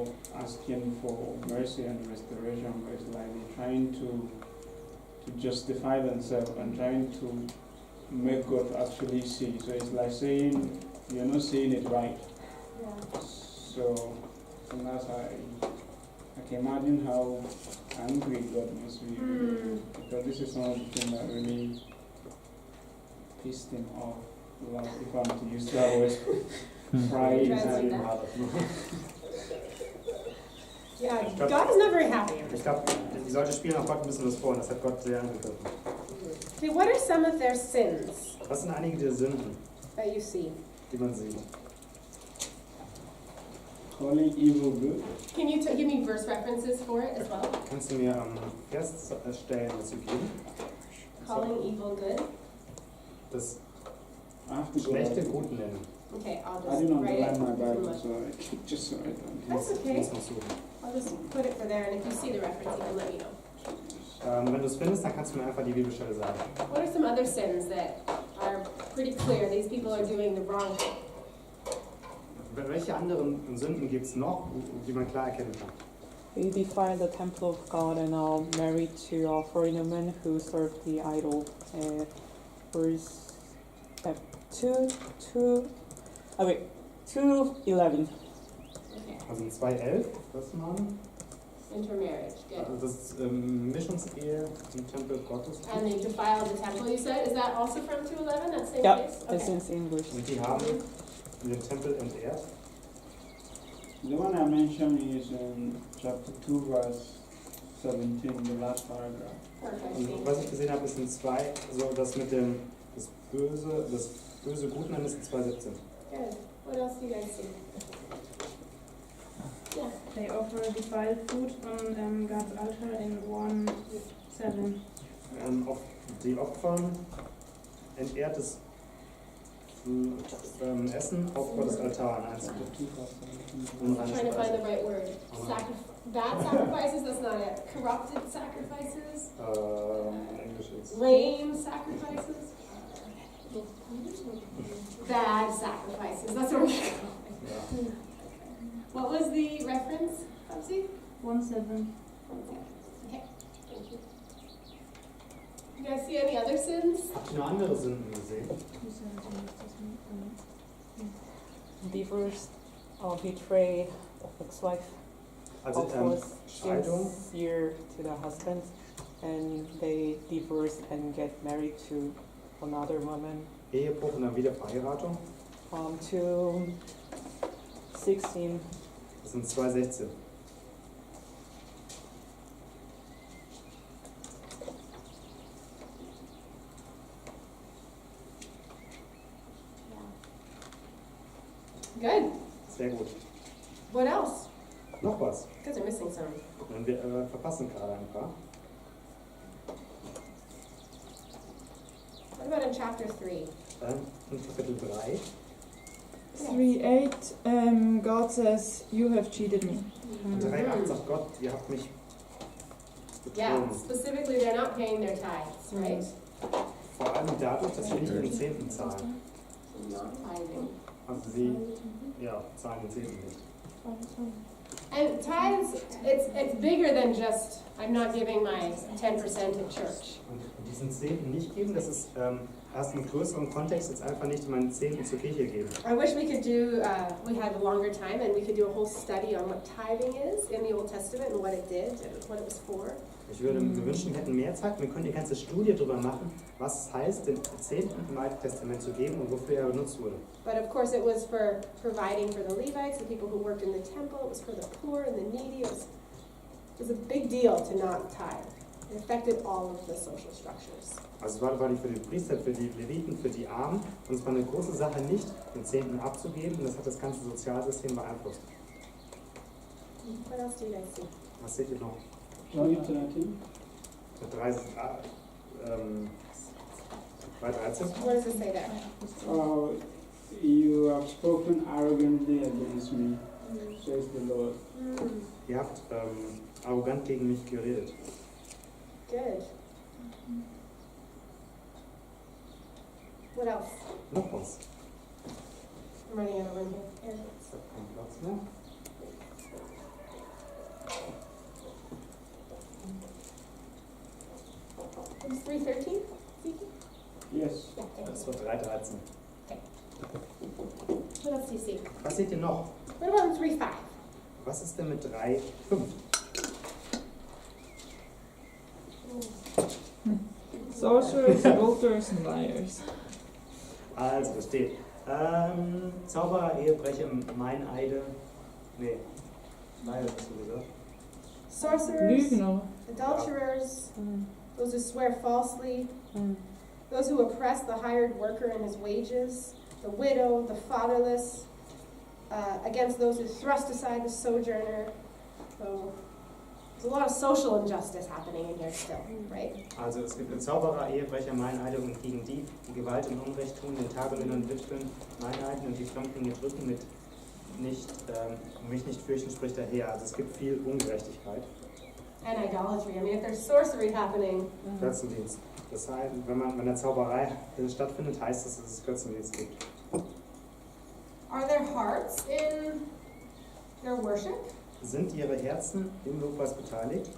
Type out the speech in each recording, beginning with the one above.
for asking for mercy and restoration, but it's like they're trying to justify themselves and trying to make God actually see. So it's like saying you're not seeing it right. Yeah. So sometimes I can imagine how angry God must be, because this is one of the things that really pissed him off. Like, if I'm to use that word, pride and yeah, God is not very happy. Ich glaube, die Leute spielen auch Gott ein bisschen was vor und das hat Gott sehr angegriffen. Okay, what are some of their sins Was sind einige der Sünden, that you see? die man sieht? calling evil good. Can you give me verse references for it as well? Kannst du mir Versstellen dazu geben? Calling evil good. Das I have to go Schlechte back. gut nennen. Okay, I'll I just didn't write it. underline my in Bible, my- so I can just write down. That's okay. Muss man suchen. I'll just put it for there, and if you see the reference, you can let me know. Wenn du es findest, dann kannst du mir einfach die Bibelstelle sagen. What are some other sins that are pretty clear? These people are doing the wrong thing. Welche anderen Sünden gibt es noch, die man klar erkennen kann? They defile the temple of God and are married to a foreign woman who served the idol. Verse 2:11. Okay. Also in 2,11, das machen. Intermarriage. Good. Also das ist Mischungsehe im Tempel Gottes. And they defiled the temple, you said? Is that also from 2:11, that same Yeah, place? this Okay. is English. Und die haben den Tempel entehrt. The one I mentioned is in chapter 2, verse 17, the last paragraph. Perfect. Und was ich gesehen habe, ist in 2, so das mit dem das Böse gut nennen, ist in 2,17. Good. What else do you guys see? Yeah. They offer defiled food on God's altar in 1:7. Auf die Opfern entehrtes Essen auf Gottes Altar in 1. I'm trying to find the right word. Bad sacrifices, that's not it. Corrupted sacrifices? Englisch ist. Lame sacrifices? Bad sacrifices, that's what we're going. Ja. What was the reference, Babsi? 1:7. Okay, thank you. You guys see any other sins? Habt ihr noch andere Sünden gesehen? Divorce or betray ex-wife Also offers Scheidung, sincere to the husband, and they divorce and get married to another woman. Ehebruch und dann wieder Verheiratung. To 16. Das sind 2,16. Good. Sehr gut. What else? Noch was. You guys are missing some. Und wir verpassen gerade ein paar. What about in chapter 3? In Kapitel 3. 3:8. God says, "You have cheated me." In 3,8 sagt Gott, ihr habt mich Yeah, betrogen. specifically they're not paying their tithes, right? Vor allem dadurch, dass wir nicht den Zehnten zahlen. Not tithing. Also sie zahlen den Zehnten nicht. And tithes, it's bigger than just, I'm not giving my 10% to church. Und diesen Zehnten nicht geben, das ist erst einen größeren Kontext, jetzt einfach nicht meinen Zehnten zur Kirche geben. I wish we could do, we had a longer time and we could do a whole study on what tithing is in the Old Testament and what it did and what it was for. Ich würde mir wünschen, wir hätten mehr Zeit, wir können eine ganze Studie darüber machen, was es heißt, den Zehnten im Alten Testament zu geben und wofür er benutzt wurde. But of course it was for providing for the Levites, the people who worked in the temple, it was for the poor and the needy, it was a big deal to not tithe. It affected all of the social structures. Also es war für die Priester, für die Leviten, für die Armen und es war eine große Sache, nicht den Zehnten abzugeben und das hat das ganze Sozialsystem beeinflusst. What else do you guys see? Was seht ihr noch? John 13. 3,13. What does it say there? You have spoken arrogantly against me, says the Lord. Ihr habt arrogant gegen mich geredet. Good. What else? Noch was? I'm running out of room here. Ich hab keinen Platz mehr. Das wird 3,13. What else do you see? Was seht ihr noch? What about 3-5? Was ist denn mit 3,5? Sorcerers, adulterers, and liars. Also, da steht, Zauberer, Ehebrecher, Meineide, nee, Leider hast du gesagt. Sorcerers, Lügner. adulterers, Mm, those who swear falsely, mm, those who oppress the hired worker and his wages, the widow, the fatherless, against those who thrust aside the sojourner. So there's a lot of social injustice happening in here still, right? Also es gibt Zauberer, Ehebrecher, Meineide und gegen die Gewalt und Unrecht tun, den Tagelöhnern, Witwen, Meineiden und die Fremdlinge drücken mit mich nicht fürchten, spricht der Herr. Also es gibt viel Ungerechtigkeit. And idolatry. I mean, if there's sorcery happening, mm. Götzendienst. Das heißt, wenn der Zauberei stattfindet, heißt das, dass es Götzendienst gibt. are their hearts in their worship? Sind ihre Herzen im Lobpreis beteiligt?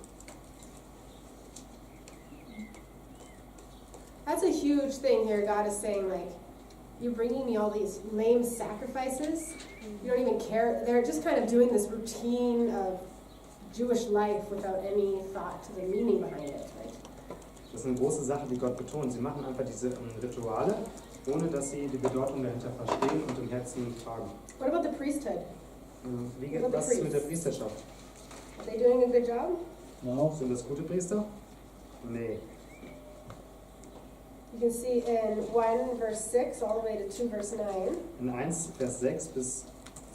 That's a huge thing here. God is saying, like, you're bringing me all these lame sacrifices. You don't even care. They're just kind of doing this routine of Jewish life without any thought to the meaning behind it, right? Das ist eine große Sache, die Gott betont. Sie machen einfach diese Rituale, ohne dass sie die Bedeutung dahinter verstehen und im Herzen tragen. What about the priesthood? Was ist mit der Priesterschaft? Are they doing a good job? No. Sind das gute Priester? Nee. You can see in 1 verse 6 all the way to 2 verse 9, In 1 Vers 6 bis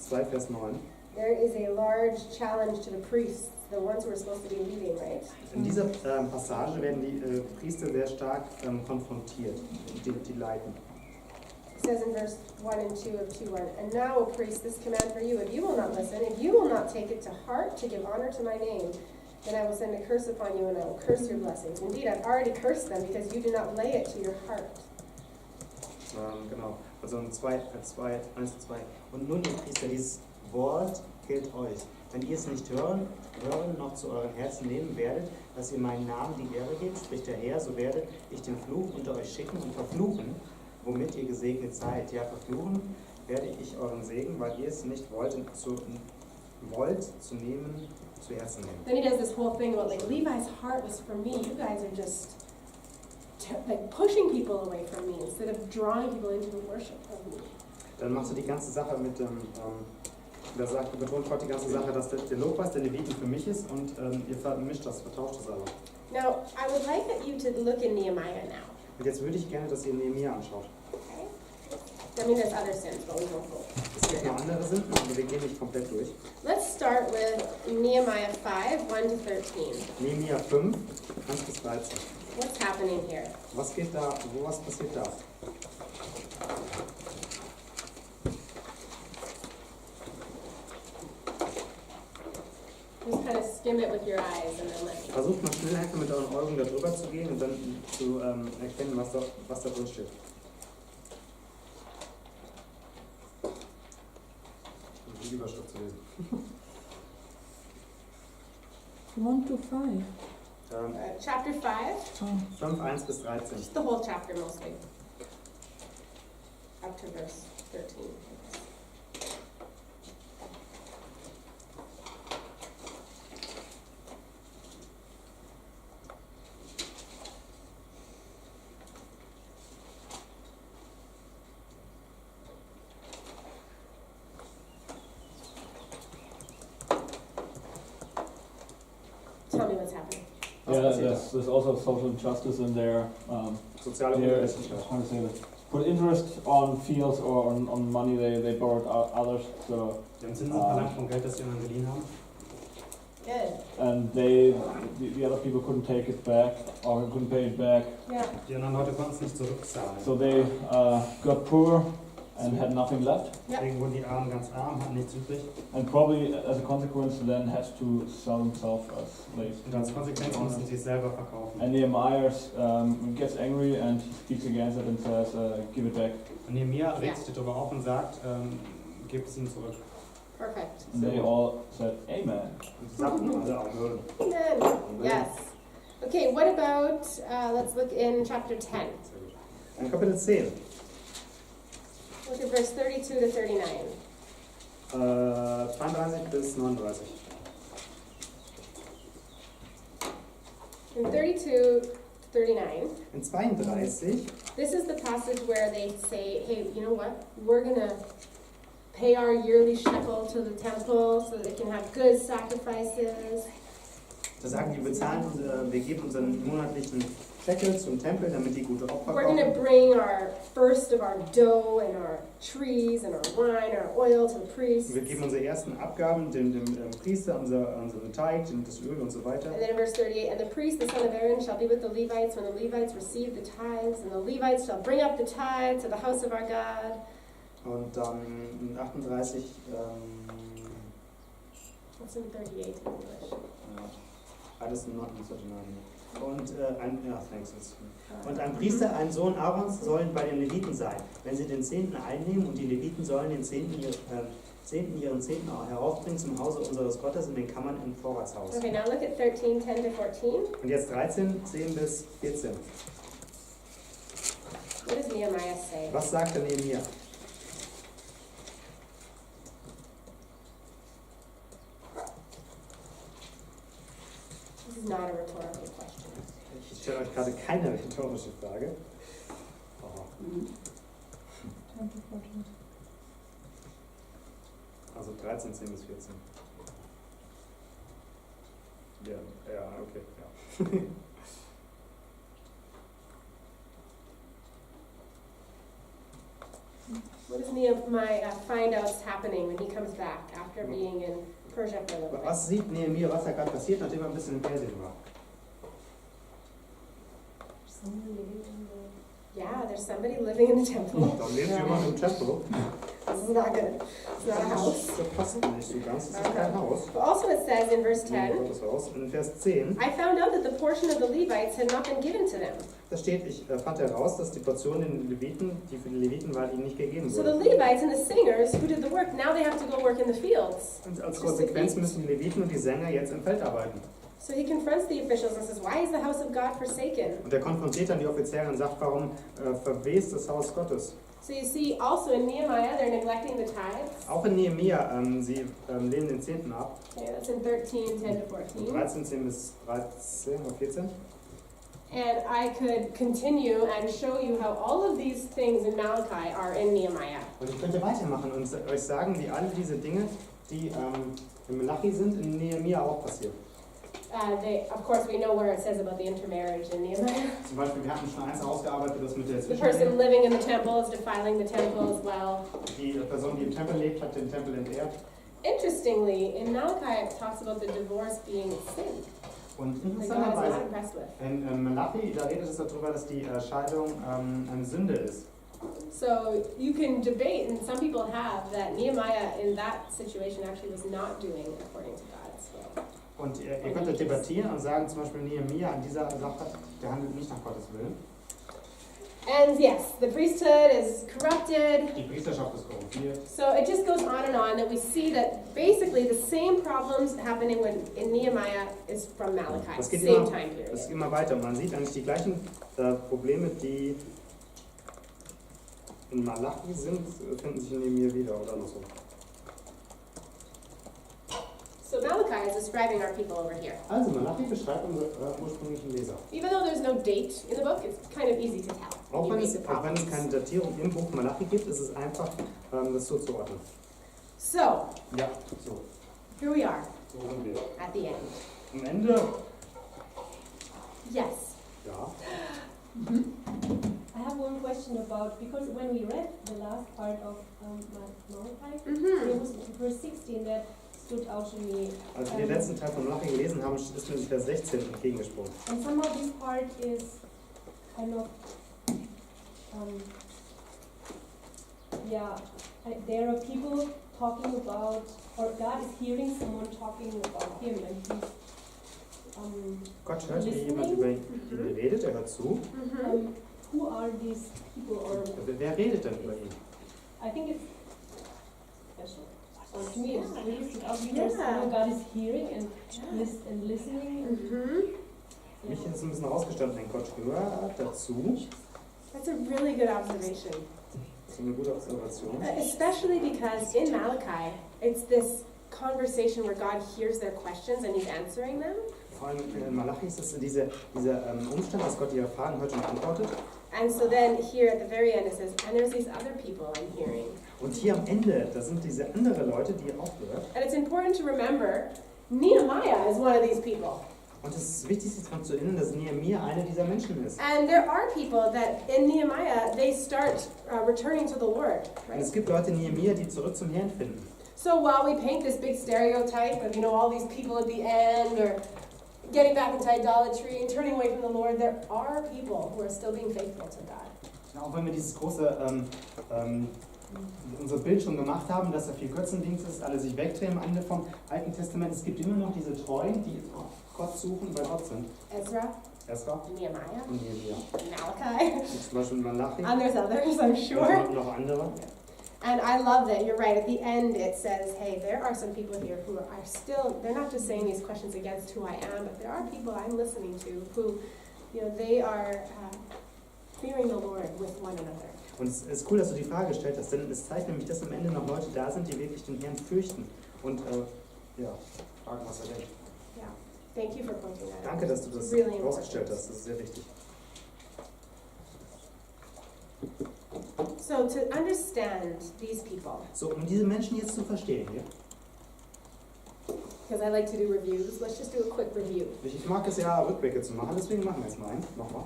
2 Vers 9. there is a large challenge to the priests, the ones who are supposed to be leading, right? In dieser Passage werden die Priester sehr stark konfrontiert, die leiten. It says in verse 1 and 2 of 2:1, and now, O priest, this command for you, if you will not listen, if you will not take it to heart to give honor to my name, then I will send a curse upon you and I will curse your blessings. Indeed, I've already cursed them because you do not lay it to your heart. Genau, also in 1 und 2. Und nun, ihr Priester, dieses Wort gilt euch. Wenn ihr es nicht hören noch zu euren Herzen nehmen werdet, dass ihr meinen Namen die Ehre gebt, spricht der Herr, so werde ich den Fluch unter euch schicken und verfluchen, womit ihr gesegnet seid. Ja, verfluchen werde ich euren Segen, weil ihr es nicht wollt zu nehmen, zu Herzen nehmen. Then he does this whole thing about, like, Levi's heart was for me. You guys are just like pushing people away from me instead of drawing people into worship of me. Dann machst du die ganze Sache mit dem, betont Gott die ganze Sache, dass der Lobpreis der Leviten für mich ist und ihr vertauscht das aber. Now, I would like you to look in Nehemiah now. Und jetzt würde ich gerne, dass ihr Nehemia anschaut. Okay? I mean, there's other sins, but we won't go. Es gibt noch andere Sünden, aber wir gehen nicht komplett durch. Let's start with Nehemiah 5, 1 to 13. Nehemia 5, 1 bis 13. What's happening here? Was passiert da? Just kind of skim it with your eyes and then let's. Versucht mal schnell einfach mit euren Augen da drüber zu gehen und dann zu erkennen, was da drin steht. Und die Überschrift zu lesen. 1 to 5. Chapter 5, Oh. 5, 1 bis 13. just the whole chapter mostly. Up to verse 13. Tell me what's happening. Was Yeah, passiert there's also social injustice in there. da? Soziale They're, Ungerechtigkeit. how to say that, put interest on fields or on money they borrowed others, so, Die haben Zinsen verlangt von Geld, das sie anderen geliehen haben. Good. and the other people couldn't take it back or couldn't pay it back, Yeah. Die anderen Leute konnten es nicht zurückzahlen. so they got poor and had nothing left, Deswegen wurden die Armen ganz arm, hatten nichts übrig. and probably as a consequence then had to sell themselves as slaves. Und als Konsequenz mussten sie es selber verkaufen. And Nehemiah gets angry and he speaks against it and says, give it back. Und Nehemia regt sich darüber auf und sagt, gebt es ihnen zurück. Perfect. And they all said, Amen. Und sie sagten alle Amen. Amen. Yes. Okay, what about, let's look in chapter 10. Sehr gut. In Kapitel 10. Look at verse 32 to 39. 32 bis 39. In 32 to 39, In 32, this is the passage where they say, hey, you know what? We're going to pay our yearly shekel to the temple so that they can have good sacrifices. da sagen die bezahlen, wir geben unseren monatlichen Shekel zum Tempel, damit die gute Opfer We're going to brauchen. bring our first of our dough and our trees and our wine, our oil to the priests. Wir geben unsere ersten Abgaben dem Priester, unseren Teig, das Öl und so weiter. And then in verse 38, and the priest, the son of Aaron, shall be with the Levites when the Levites receive the tithes, and the Levites shall bring up the tithe to the house of our God. Und dann in 38, What's in 38 in English? alles in Ordnung, und ein Priester, ein Sohn Aarons, sollen bei den Leviten sein, wenn sie den Zehnten einnehmen, und die Leviten sollen den ihren Zehnten auch heraufbringen zum Hause unseres Gottes in den Kammern im Vorratshaus. Okay, now look at 13, 10 to 14. Und jetzt 13, 10 bis 14. What does Nehemiah say? Was sagt er neben mir? This is not a rhetorical question. Ich stelle euch gerade keine rhetorische Frage. Oh. 10 to 14. Also 13, 10 bis 14. Ja, okay. Ja. What does Nehemiah find out's happening when he comes back after being in Persia for a little bit? Was sieht Nehemiah, was da gerade passiert, nachdem er ein bisschen in Persien war? Yeah, there's somebody living in the temple. Da lebt jemand im Tempel. This is not good. It's not a house. Das passt nicht so ganz, das ist kein Haus. But also it says in verse 10, Gottes Haus. In Vers 10, I found out that the portion of the Levites had not been given to them. da steht, ich fand heraus, dass die Portion den Leviten, die für die Leviten war, ihnen nicht gegeben So the wurde. Levites and the singers who did the work, now they have to go work in the fields. Und als Konsequenz müssen die Leviten und die Sänger jetzt im Feld arbeiten. So he confronts the officials and says, why is the house of God forsaken? Und er konfrontiert dann die Offiziere und sagt, warum verwest das Haus Gottes? So you see also in Nehemiah, they're neglecting the tithes. Auch in Nehemia, sie lehnen den Zehnten ab. Okay, that's in 13, 10 to 14. 13, 10 bis 13 oder 14. And I could continue and show you how all of these things in Malachi are in Nehemiah. Und ich könnte weitermachen und euch sagen, wie alle diese Dinge, die in Malachi sind, in Nehemia auch passieren. Of course, we know where it says about the intermarriage in Nehemiah. Zum Beispiel, wir hatten schon eins herausgearbeitet, das mit der The person Zwischenehe. living in the temple is defiling the temple as well. Die Person, die im Tempel lebt, hat den Tempel entehrt. Interestingly, in Malachi it talks about the divorce being sin. Und That God is interessanterweise, not impressed with. in Malachi, da redet es darüber, dass die Scheidung eine Sünde ist. So you can debate, and some people have, that Nehemiah in that situation actually was not doing according to God's will. Und ihr könnt debattieren und sagen, zum Beispiel Nehemia an dieser Sache, der handelt nicht nach Gottes Willen. And yes, the priesthood is corrupted. Die Priesterschaft ist korrumpiert. So it just goes on, and we see that basically the same problems happening in Nehemiah is from Malachi, Das geht same immer, time das period. geht immer weiter. Man sieht eigentlich die gleichen Probleme, die in Malachi sind, finden sich in Nehemia wieder oder noch so. So Malachi is describing our people over here. Also Malachi beschreibt unsere ursprünglichen Leser. Even though there's no date in the book, it's kind of easy to tell. Auch when wenn you es read the keine prophets. Datierung im Buch Malachi gibt, ist es einfach, das zuzuordnen. So, Ja, so. here we are So sind wir. at the end. Am Ende, Yes. ja. I have one question about, because when we read the last part of Malachi, there Mm-hmm. was verse 16 that stood out to me. Als wir den letzten Teil von Malachi gelesen haben, ist mir Vers 16 entgegengesprungen. And somehow this part is kind of, there are people talking about, or God is hearing someone talking about him, and he's, Gott hört, wie jemand über ihn redet, er hört zu. Mm-hmm. who are these people, or Wer redet denn über ihn? I think it's special. So to me, it's really stood out because Yeah. God is hearing and listening. Mm-hmm. Mich ist ein bisschen rausgestanden, denn Gott hört dazu. That's a really good observation. Das ist eine gute Observation. Especially because in Malachi, it's this conversation where God hears their questions and He's answering them. Vor allem in Malachi ist es dieser Umstand, dass Gott ihre Fragen hört und antwortet. And so then here at the very end it says, and there's these other people I'm hearing. Und hier am Ende, da sind diese anderen Leute, die ihr auch hört. And it's important to remember, Nehemiah is one of these people. Und es ist wichtig, sich daran zu erinnern, dass Nehemia einer dieser Menschen ist. And there are people that in Nehemiah, they start returning to the Lord, Und right? es gibt Leute in Nehemia, die zurück zum Herrn finden. So while we paint this big stereotype of, all these people at the end or getting back into idolatry and turning away from the Lord, there are people who are still being faithful to God. Ja, auch wenn wir dieses große, unser Bild schon gemacht haben, dass da viel Götzendienst ist, alle sich wegdrehen am Ende vom Alten Testament, es gibt immer noch diese Treuen, die Gott suchen, bei Gott sind. Ezra, und Nehemiah, Nehemia. Malachi, Zum Beispiel Malachi. and there's others, I'm sure. Und noch andere. And I love that, you're right, at the end it says, hey, there are some people here who are still, they're not just saying these questions against who I am, but there are people I'm listening to who, they are fearing the Lord with one another. Und es ist cool, dass du die Frage gestellt hast, denn es zeigt nämlich, dass am Ende noch Leute da sind, die wirklich den Herrn fürchten. Und fragen, was er denkt. Yeah, thank you for pointing that out. Danke, dass du das Really rausgestellt important. hast, das ist sehr wichtig. So to understand these people, So, um diese Menschen jetzt zu verstehen, ja? because I like to do reviews, let's just do a quick review. Ich mag es ja, Rückblicke zu machen, deswegen machen wir jetzt mal einen. Nochmal.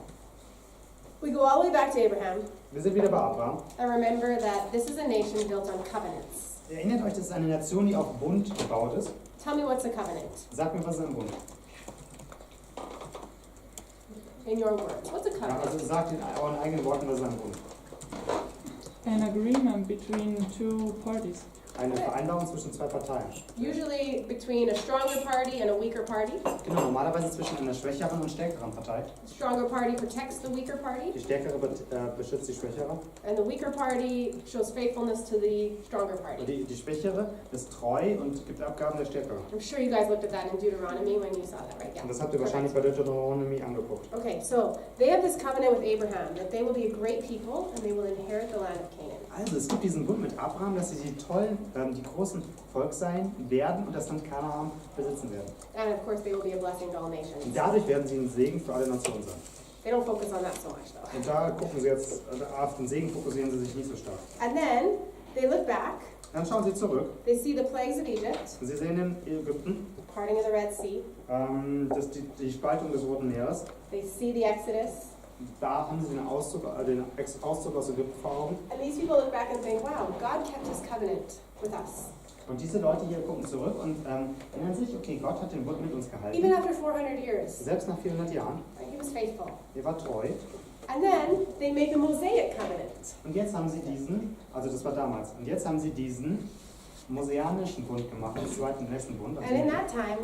We go all the way back to Abraham Wir sind wieder bei Abraham. and remember that this is a nation built on covenants. Erinnert euch, das ist eine Nation, die auf Bund gebaut ist. Tell me what's a covenant Sagt mir, was ist ein Bund? in your words. What's a Ja, covenant? also sagt in euren eigenen Worten, was ist ein Bund? An agreement between two parties. Eine Vereinbarung zwischen zwei Parteien. Usually between a stronger party and a weaker party. Genau, normalerweise zwischen einer schwächeren und stärkeren Partei. The stronger party protects the weaker party, Die stärkere beschützt die schwächere. and the weaker party shows faithfulness to the stronger Und party. die schwächere ist treu und gibt Abgaben der stärkeren. I'm sure you guys looked at that in Deuteronomy when you saw that, right? Yeah. Und das habt ihr wahrscheinlich bei Deuteronomie angeguckt. Okay, so they have this covenant with Abraham that they will be a great people and they will inherit the land of Canaan. Also, es gibt diesen Bund mit Abraham, dass sie die tollen, die großen Volk sein werden und das Land Kanaan besitzen werden. And of course, they will be a blessing to all nations. Und dadurch werden sie ein Segen für alle Nationen sein. They don't focus on that so much, though. Und da gucken sie jetzt, auf den Segen fokussieren sie sich nicht so stark. And then they look back, Dann schauen sie zurück they see the plagues of Egypt, und sie sehen in Ägypten parting of the Red Sea, die Spaltung des Roten Meeres. they see the Exodus, Da haben sie den Auszug aus Ägypten vor Augen. and these people look back and think, wow, God kept his covenant with us. Und diese Leute hier gucken zurück und erinnern sich, okay, Gott hat den Bund mit uns Even gehalten. after 400 years, Selbst nach 400 Jahren. right, he was faithful. Er war treu. And then they make a Mosaic covenant. Und jetzt haben sie diesen, also das war damals, und jetzt haben sie diesen mosaianischen Bund gemacht, den zweiten letzten Bund. And in that time,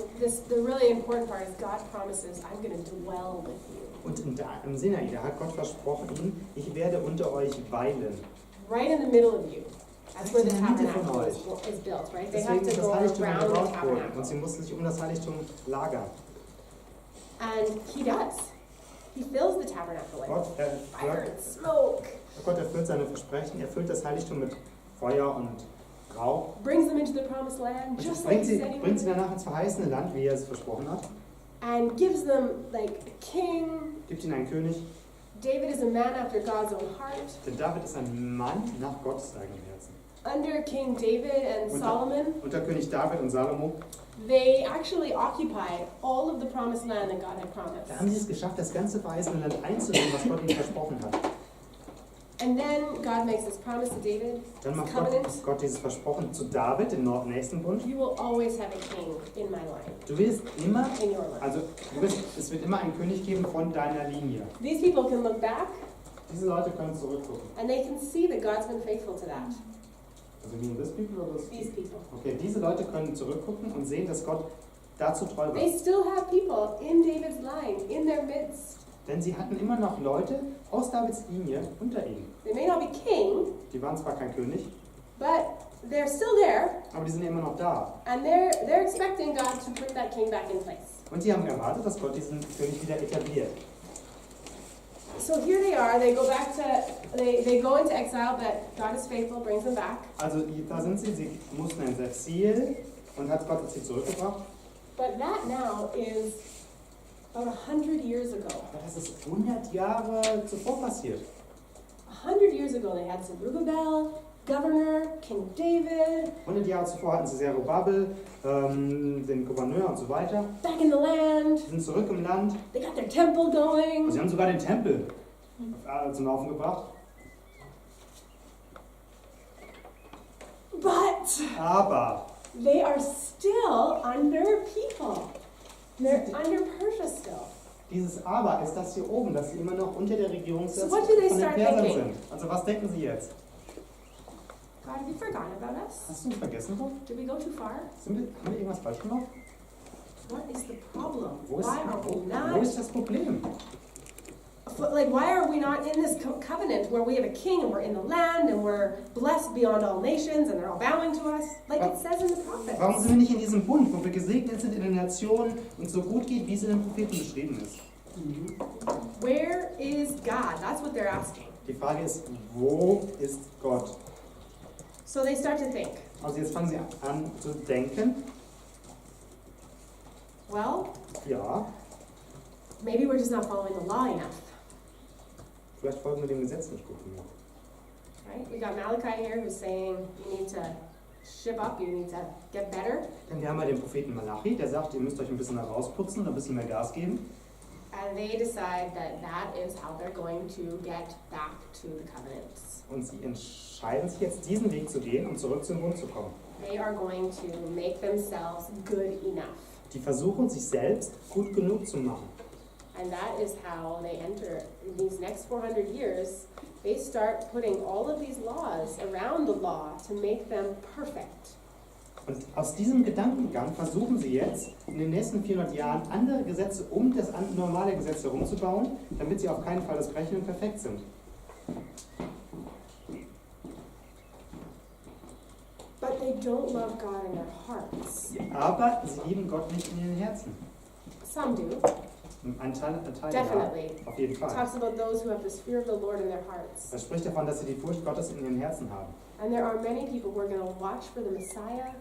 the really important part is God promises, I'm going to dwell with you. Und im Sinai, da hat Gott versprochen ihnen, ich werde unter euch weilen. Right in the middle of you. That's where the In der Mitte von tabernacle euch. is built, right? They have Deswegen to ist go das Heiligtum around the gebaut worden und tabernacle. sie mussten sich um das Heiligtum lagern. And he does. He fills the tabernacle with Gott, fire and smoke, Gott erfüllt seine Versprechen, er füllt das Heiligtum mit Feuer und Rauch. brings them into the promised land, Und just like bringt he sie, said he bringt sie would, danach ins verheißene Land, wie er es versprochen hat. and gives them like a king. Gibt ihnen einen König. David is a man after God's own heart. Denn David ist ein Mann nach Gottes eigenem Herzen. Under King David and Solomon, Unter König David und Salomo, they actually occupied all of the promised land that God had da haben promised. sie es geschafft, das ganze verheißene Land einzunehmen, was Gott ihnen versprochen hat. And then God makes this promise to David, Dann this macht covenant. Gott dieses Versprochen zu David, dem nächsten Bund. You will always have a king in my line, Du wirst immer, in your line. also es wird immer einen König geben von deiner Linie. These people can look back Diese Leute können zurückgucken. and they can see that God's been faithful to that. Also mean this people oder das? These people. Okay, diese Leute können zurückgucken und sehen, dass Gott dazu treu war. They still have people in David's line, in their midst. Denn sie hatten immer noch Leute aus Davids Linie unter ihnen. They may not be king, Die waren zwar kein König, but they're still there, aber die sind immer noch da. and they're expecting God to bring that king back in place. Und sie haben erwartet, dass Gott diesen König wieder etabliert. So here they are, they go back to, they go into exile, but God is faithful, brings them back. Also da sind sie mussten ins Exil und hat Gott sie zurückgebracht. But that now is about 100 years ago. Aber das ist 100 Jahre zuvor passiert. 100 years ago they had Zerubbabel, governor, King David. 100 Jahre zuvor hatten sie Zerubabel, den Gouverneur und so weiter. Back in the land. Sie sind zurück im Land. They got their temple going. Und sie haben sogar den Tempel zum Laufen gebracht. But Aber they are still under people. They're under Persia still. dieses Aber ist das hier oben, dass sie immer noch unter der Regierung So von what do they den start Persern thinking? sind. Also was denken sie jetzt? God, have you forgotten about us? Hast du uns vergessen, Gott? Did we go too far? Haben wir irgendwas falsch gemacht? What is the problem? Wo ist, Why are we wo not? ist das Problem? Like, why are we not in this covenant where we have a king and we're in the land and we're blessed beyond all nations and they're all bowing to us, like it says in the prophets? Warum sind wir nicht in diesem Bund, wo wir gesegnet sind in den Nationen und so gut geht, wie es in den Propheten beschrieben ist? Where is God? That's what they're asking. Die Frage ist, wo ist Gott? So they start to think, Also jetzt fangen sie an zu denken, well, ja, maybe we're just not following the law enough. vielleicht folgen wir dem Gesetz nicht gut genug. Right? We got Malachi here who's saying you need to ship up, you need to get better. Denn wir haben ja den Propheten Malachi, der sagt, ihr müsst euch ein bisschen herausputzen und ein bisschen mehr Gas geben. And they decide that that is how they're going to get back to the covenants. Und sie entscheiden sich jetzt, diesen Weg zu gehen, um zurück zum Bund zu kommen. They are going to make themselves good enough. Die versuchen, sich selbst gut genug zu machen. And that is how they enter in these next 400 years. They start putting all of these laws around the law to make them perfect. Und aus diesem Gedankengang versuchen sie jetzt, in den nächsten 400 Jahren andere Gesetze um das normale Gesetz herumzubauen, damit sie auf keinen Fall das brechen und perfekt sind. But they don't love God in their hearts. Aber sie lieben Gott nicht in ihren Herzen. Some do, Ein Teil definitely. ja, auf jeden It Fall. talks about those who have the fear of the Lord in their hearts. Das spricht davon, dass sie die Furcht Gottes in ihren Herzen haben. And there are many people who are going to watch for the Messiah.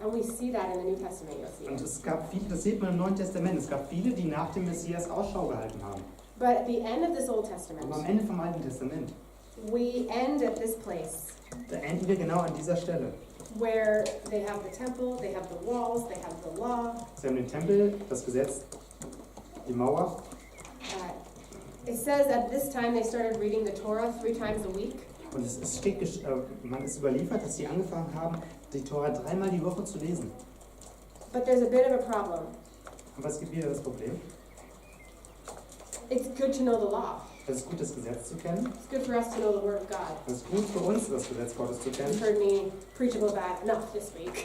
And we see that in the New Testament, you'll see Und it. es gab viele, das sieht man im Neuen Testament, es gab viele, die nach dem Messias Ausschau gehalten haben. But at the end of this Old Testament, Aber am Ende vom Alten Testament, we end at this place da enden wir genau an dieser Stelle. where they have the temple, they have the walls, they have the law. Sie haben den Tempel, das Gesetz, die Mauer. It says at this time they started reading the Torah 3 times a week. Und es steht, man ist überliefert, dass sie angefangen haben, die Tora 3-mal die Woche zu lesen. But there's a bit of a problem. Aber es gibt wieder das Problem. It's good to know the law. Es ist gut, das Gesetz zu kennen. It's good for us to know the Word of God. Es ist gut für uns, das Gesetz Gottes zu You've kennen. heard me preach about that enough this week.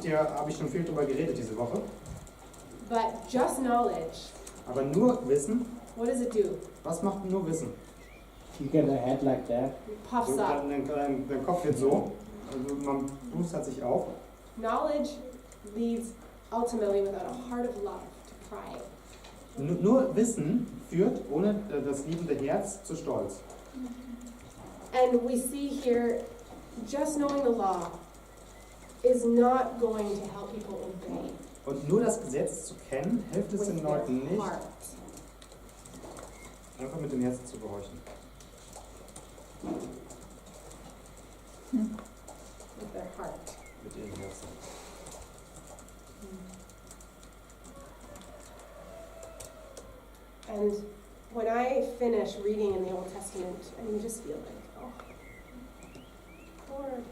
Da habe ich schon viel drüber geredet diese Woche. But just knowledge, Aber nur Wissen, what does it do? was macht nur Wissen? You get a head like that. It puffs So, up. dein Kopf wird so, also man plustert sich auf. Knowledge leads ultimately without a heart of love to pride. Nur Wissen führt ohne das liebende Herz zu Stolz. And we see here, just knowing the law is not going to help people obey Und nur das Gesetz zu kennen, hilft es with den their Leuten nicht, heart. einfach mit dem Herzen zu gehorchen. With their heart. Mit ihrem Herzen. And when I finish reading in the Old Testament, and you just feel like, oh, Lord,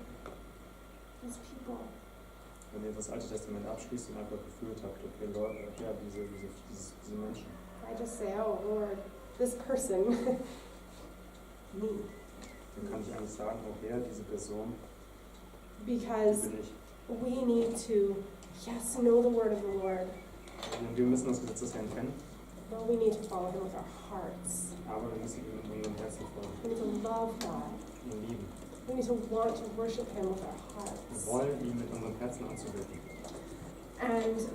these people. Wenn ihr das Alte Testament abschließt und einfach gefühlt habt, okay, Leute, ja, diese Menschen. I just say, oh Lord, this person, me. Dann kann ich eigentlich sagen, oh Herr, diese Person, die Because bin ich. we need to, yes, know the word of the Lord, Und wir müssen das Gesetz des Herrn kennen, but we need to follow him with our hearts. aber wir müssen ihm mit unserem Herzen folgen, We need to love God. ihn lieben. We need to want to worship him with our Wir hearts. wollen ihn mit unserem Herzen anzubeten. And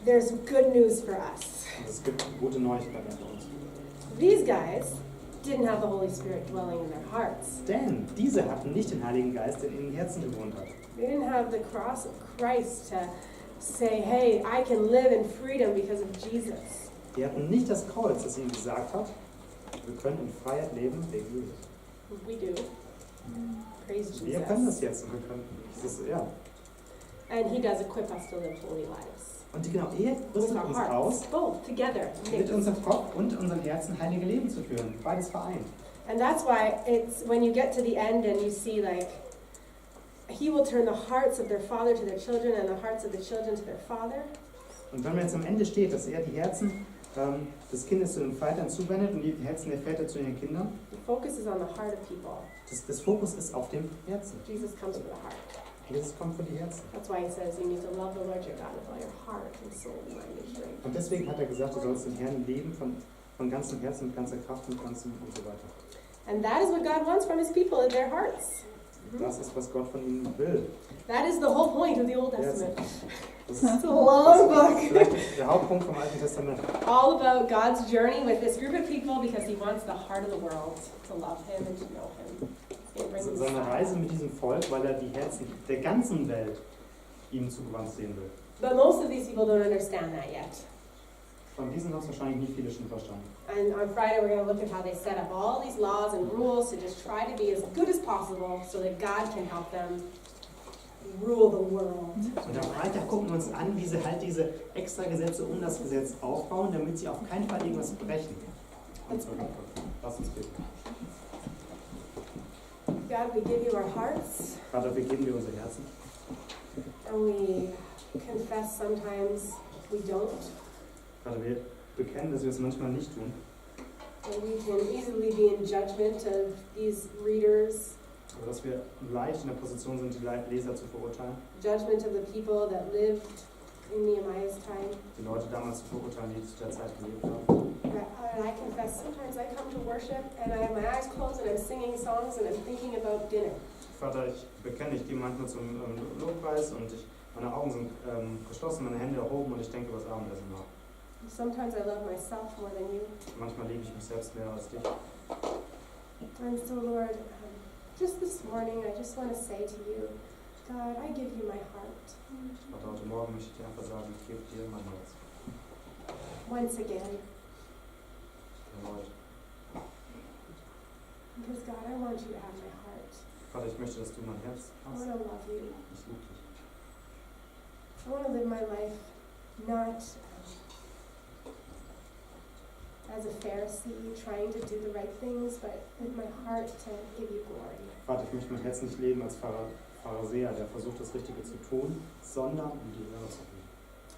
there's good news for us. Und es gibt gute Neuigkeiten für uns. These guys didn't have the Holy Spirit dwelling in their hearts. Denn diese hatten nicht den Heiligen Geist, der in ihren Herzen gewohnt hat. They didn't have the cross of Christ to say, hey, I can live in freedom because of Jesus. Die hatten nicht das Kreuz, das ihnen gesagt hat, wir können in Freiheit leben wegen Jesus. We do. Praise Wir können das Jesus. jetzt und wir können dieses, ja. And he does equip us to live holy lives. Und genau, er With rüstet our uns hearts, aus, both together. mit unserem Kopf und unserem Herzen heilige Leben zu führen. Beides vereint. And that's why it's when you get to the end and you see like he will turn the hearts of their father to their children and the hearts of the children to their father. Und wenn man jetzt am Ende steht, dass er die Herzen des Kindes zu den Vätern zuwendet und die Herzen der Väter zu den Kindern, The focus is on the heart of people. das Fokus ist auf dem Herzen. Jesus comes from the heart. Jesus kommt von die Herzen. That's why he says you need to love the Lord your God with all your heart and soul and mind and strength. Und deswegen hat er gesagt, du sollst den Herrn lieben von ganzem Herzen, mit ganzer Kraft, mit ganzem und so weiter. And that is what God wants from his people in their hearts. Das ist, was Gott von ihnen will. That is the whole point of the Old Testament. Das ist It's a long book. vielleicht der Hauptpunkt vom Alten Testament. All about God's journey with this group of people because he wants the heart of the world to love him and to know him. It brings us Seine Reise mit diesem Volk, weil er die Herzen der ganzen Welt ihm zugewandt sehen will. But most of these people don't understand that yet. Von diesen haben es wahrscheinlich nicht viele schon verstanden. And on Friday, we're going to look at how they set up all these laws and rules to just try to be as good as possible so that God can help them rule the world. Und am Freitag gucken wir uns an, wie sie halt diese extra Gesetze um das Gesetz aufbauen, damit sie auf keinen Fall irgendwas brechen. Lass uns beten. God, we give you our hearts, Vater, wir geben dir unsere Herzen. and we confess sometimes we don't. Vater, wir bekennen, dass wir es manchmal nicht tun. And we can easily be in judgment of these readers, Aber dass wir leicht in der Position sind, die Leser zu verurteilen. judgment of the people that lived in Nehemiah's time. Die Leute damals zu verurteilen, die zu der Zeit gelebt haben. And I confess sometimes I come to worship and I have my eyes closed and I'm singing songs and I'm thinking about dinner. Vater, ich bekenne, ich gehe manchmal zum Lobpreis und meine Augen sind geschlossen, meine Hände erhoben und ich denke über das Abendessen nach. Sometimes I love myself more than you. Manchmal liebe ich mich selbst mehr als dich. And so, Lord, just this morning, I just want to say to you, God, I give you my heart. Vater, heute Morgen möchte ich dir einfach sagen, ich gebe dir mein Herz. Once again. Erneut. Because, God, I want you to have my heart. Vater, ich möchte, dass du mein Herz I hast. want to love you. Ich liebe dich. I want to live my life not as a Pharisee, trying to do the right things, but with my heart to give you glory. Vater, ich möchte mein Herz nicht leben als Pharisäer, der versucht, das Richtige zu tun, sondern um die Ehre zu tun.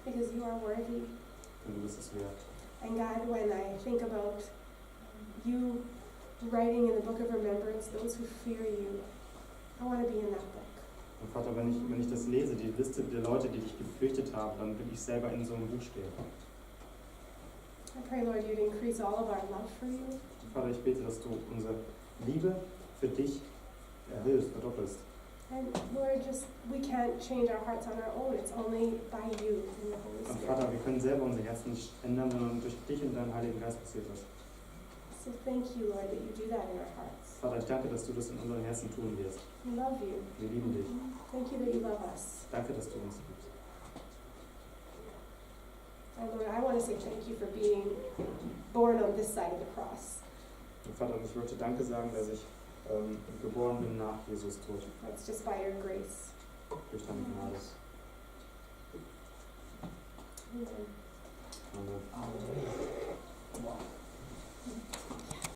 Because you are worthy. Denn du bist es wert. And God, when I think about you writing in the book of remembrance, those who fear you, I want to be in that book. Und Vater, wenn ich das lese, die Liste der Leute, die dich gefürchtet haben, dann will ich selber in so einem Buch stehen. I pray, Lord, you'd increase all of our love for you. Vater, ich bete, dass du unsere Liebe für dich erhöhst, verdoppelst. And Lord, just we can't change our hearts on our own. It's only by you and the Holy Und Spirit. Vater, wir können selber unsere Herzen nicht ändern, sondern durch dich und deinen Heiligen Geist passiert das. So thank you, Lord, that you do that in our hearts. Vater, ich danke, dass du das in unseren Herzen tun wirst. We love you. Wir lieben dich. Thank you that you love us. Danke, dass du uns liebst. And Lord, I want to say thank you for being born on this side of the cross. Und Vater, ich möchte Danke sagen, dass ich geboren bin nach Jesus Tod. That's just by your grace. Durch deine Gnade. Amen. Amen. Wow.